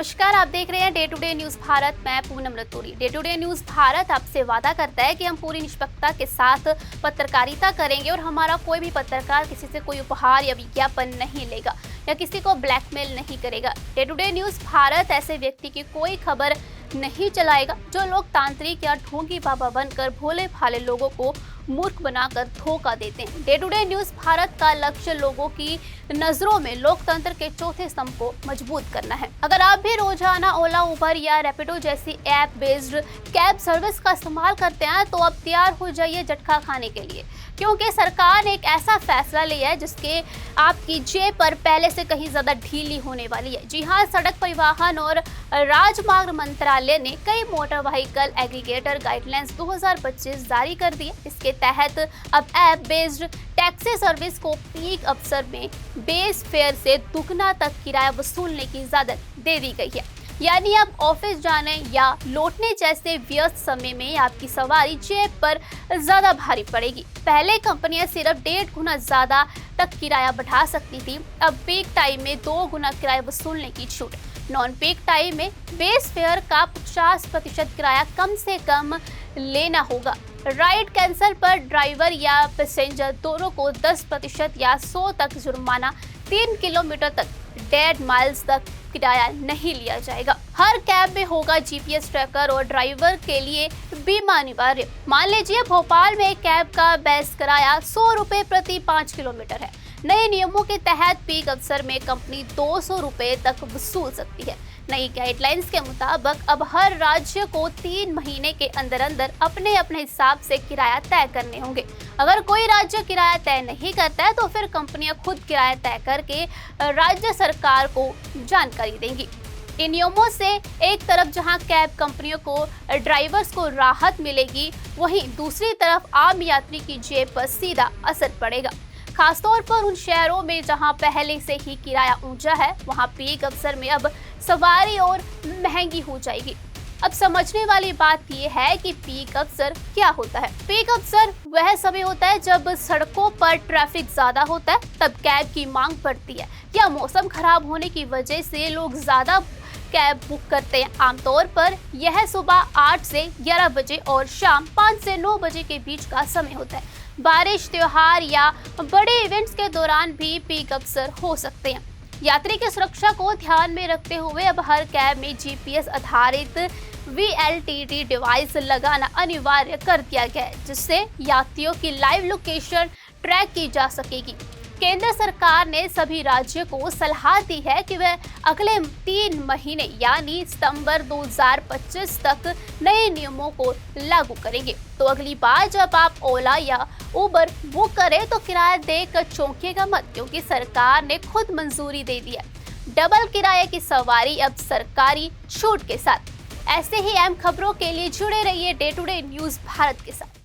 नमस्कार, आप देख रहे हैं day to day news Bharat. मैं Poonam Raturi. Day to day news Bharat आपसे वादा करता है कि हम पूरी निष्पक्षता के साथ पत्रकारिता करेंगे और हमारा कोई भी पत्रकार किसी से कोई उपहार या विज्ञापन नहीं लेगा या किसी को ब्लैकमेल नहीं करेगा। Day to day news Bharat ऐसे व्यक्ति की कोई खबर नहीं चलाएगा जो लोकतांत्रिक या ढोंगी बाबा बनकर भोले भाले लोगों को मूर्ख बनाकर धोखा देते हैं। Day to day news Bharat का लक्ष्य लोगों की नजरों में लोकतंत्र के चौथे स्तंभ को मजबूत करना है। अगर आप भी रोजाना ओला, उबर या रैपिडो जैसी ऐप बेस्ड कैब सर्विस का इस्तेमाल करते हैं तो अब तैयार हो जाइए झटका खाने के लिए, क्योंकि सरकार ने एक ऐसा फैसला लिया है जिसके आपकी जेब पर पहले से कहीं ज्यादा ढीली होने वाली है। जी हाँ, सड़क परिवहन और राजमार्ग मंत्रालय ने कई मोटर व्हीकल एग्रीगेटर गाइडलाइंस 2025 जारी कर दी है। इसके तहत अब ऐप बेस्ड टैक्सी सर्विस को पीक अवसर में बेस फेयर से दुगना तक किराया वसूलने की इजाजत दे दी गई है। यानी अब ऑफिस जाने या लौटने जैसे व्यस्त समय में आपकी सवारी जेब पर ज्यादा भारी पड़ेगी। पहले कंपनियां सिर्फ 1.5 गुना ज्यादा तक किराया बढ़ा सकती थी, अब पीक टाइम में 2 गुना किराया वसूलने की छूट। नॉन पीक टाइम में बेस फेयर का 50% किराया कम से कम लेना होगा। राइड कैंसल पर ड्राइवर या पैसेंजर दोनों को 10% या 100 तक जुर्माना, 3 किलोमीटर तक 1.5 माइल्स तक किराया नहीं लिया जाएगा। हर कैब में होगा जीपीएस ट्रैकर और ड्राइवर के लिए बीमा अनिवार्य। मान लीजिए भोपाल में एक कैब का बेस किराया 100 रुपए प्रति 5 किलोमीटर है। नए नियमों के तहत पीक अवसर में कंपनी 200 रुपए तक वसूल सकती है। नई गाइडलाइंस के मुताबिक अब हर राज्य को 3 महीने के अंदर अंदर अपने अपने हिसाब से किराया तय करने होंगे। अगर कोई राज्य किराया तय नहीं करता है तो फिर कंपनियां खुद किराया तय करके राज्य सरकार को जानकारी देंगी। इन नियमों से एक तरफ जहां कैब कंपनियों को ड्राइवर्स को राहत मिलेगी, वहीं दूसरी तरफ आम यात्री की जेब पर सीधा असर पड़ेगा। खासतौर पर उन शहरों में जहां पहले से ही किराया ऊंचा है, वहां पीक अवसर में अब सवारी और महंगी हो जाएगी। अब समझने वाली बात यह है कि पीक अवसर क्या होता है। पीक अवसर वह समय होता है जब सड़कों पर ट्रैफिक ज्यादा होता है, तब कैब की मांग बढ़ती है या मौसम खराब होने की वजह से लोग ज्यादा कैब बुक करते हैं। आमतौर पर यह सुबह 8 से 11 बजे और शाम 5 से 9 बजे के बीच का समय होता है। बारिश, त्योहार या बड़े इवेंट्स के दौरान भी पीक अवसर हो सकते हैं। यात्री की सुरक्षा को ध्यान में रखते हुए अब हर कैब में जीपीएस आधारित VLTT डिवाइस लगाना अनिवार्य कर दिया गया है, जिससे यात्रियों की लाइव लोकेशन ट्रैक की जा सकेगी। केंद्र सरकार ने सभी राज्यों को सलाह दी है कि वह अगले 3 महीने यानी सितंबर 2025 तक नए नियमों को लागू करेंगे। तो अगली बार जब आप ओला या उबर बुक करें तो किराया देकर चौंकिएगा मत, क्योंकि सरकार ने खुद मंजूरी दे दी है। डबल किराए की सवारी अब सरकारी छूट के साथ। ऐसे ही अहम खबरों के लिए जुड़े रहिए day to day news Bharat के साथ।